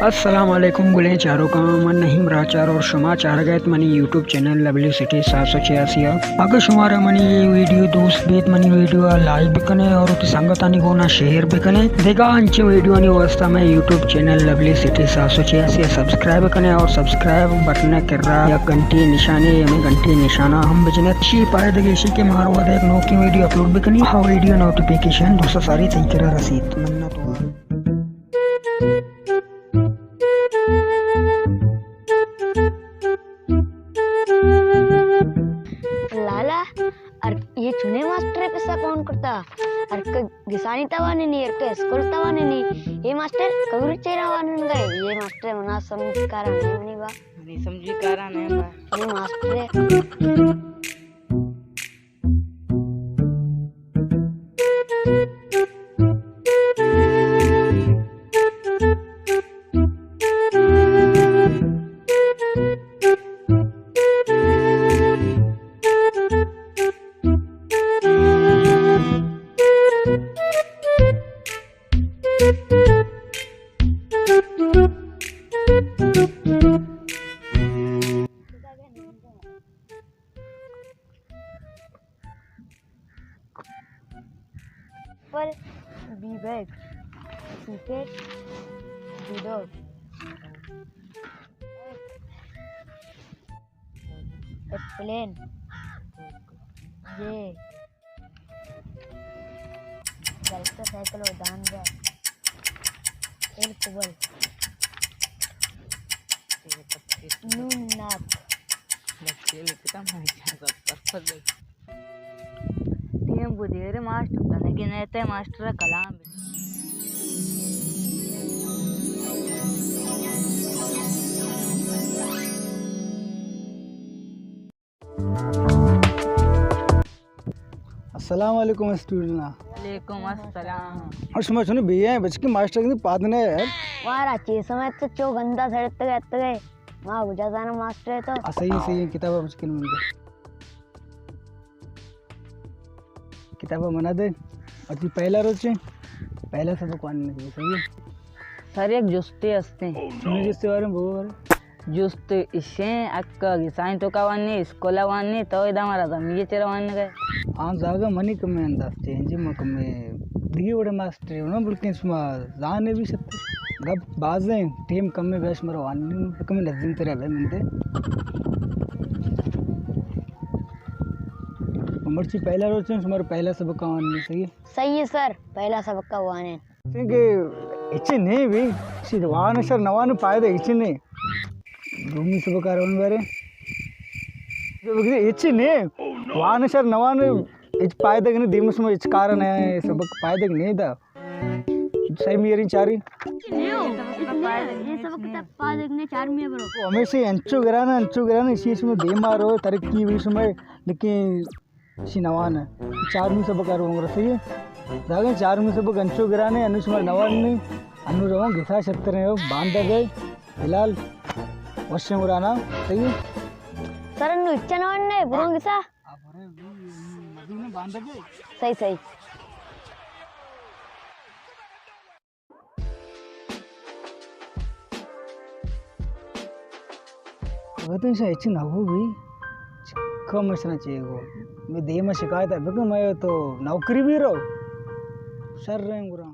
अस्सलामुअलैकुम गुले चारों का मन नहीं राचार और शुमा चार गए money YouTube channel lovely city 786 अगर शुमारा मनी ये वीडियो दोस्त बेत मनी वीडियो लाइक भी कने और उती संगतानी को ना शेयर भी कने देखा अंचे वीडियो नहीं वास्ता में YouTube channel lovely city 786 subscribe कने और सब्सक्राइब बटन कर रहा या घंटी निशाने यानी घंटी निशाना हम बजने अच्छी पाए दे इसी के मारो एक नो की वीडियो अपलोड भी कनी हाँ वीडियो नोटिफिकेशन दूसरा सारी तय करा रसीद मन्ना तो लाला और ये चुने मास्टर पैसा कौन करता और गिसानी तवाने नहीं और स्कूल तवाने नहीं ये मास्टर कबूर चेहरा वानन गए ये मास्टर मना समझ कारण नहीं बा नहीं समझी कारण है बा ये मास्टर पर B bag cricket B dog plane ये गलत साइकिल उड़ान जा एल कुबल नून नाक बच्चे लिखता मैं क्या सब टीम बुद्धि रे मास्टर तने के नेते मास्टर कलाम अस्सलाम वालेकुम स्टूडेंट वालेकुम अस्सलाम और सुनो सुनो भैया बच के मास्टर के पादने यार वारा चे समय तो चो गंदा सड़ते गए वहाँ गुजा जाना मास्टर है तो सही है किताब बच के मंदे किताब मना दे अति पहला रोज पहला सबक वाने नहीं सही है सर एक जुस्ते असते सुनो जिसके बारे में बोल जुस्ते इसे अक्का गिसाई तो का वाने स्कूला वाने तो इधर हमारा था ये चेहरा वाने गए हाँ जागा मनी कम में अंदाज चेंज मक में दिए बड़े मास्टर है ना बोलते हैं इसमें जाने भी सकते गप बाजें टीम कम में बैश मरो वाने कम में नजदीक तेरे भाई मिलते मर्ची पहला रोज तुम्हारा पहला सबक वाने सही है सर पहला सबक का वाने क्योंकि इच्छे नहीं भी सीधे वाने सर नवाने पाए दे इच्छे नहीं भूमि सबक आ रहा बारे जो इच्छे नहीं वाने सर नवाने इच पाए दे नहीं दिमाग में इच कारण है सबक पाए दे नहीं था सही मेरी चारी ये सबक किताब पा देखने 4 में बरो हमेशा अंचो गिराना इसी इसमें बेमार हो तरक्की भी समय लेकिन सी नवान है 4 में सबक आ रहा सही है जागे 4 में सबक अंचो गिराने अनुष्मा नवान नहीं अनु रहो घिसा छत्र है बांधा गए फिलहाल वश्य मुराना सही है सर नु इच्छा नवान ने बुरो घिसा नदी में बांधा गए सही सही तो इसे अच्छी ना हो भी कम मचना चाहिए वो मैं देह में शिकायत है मैं तो नौकरी भी रहो सर रहे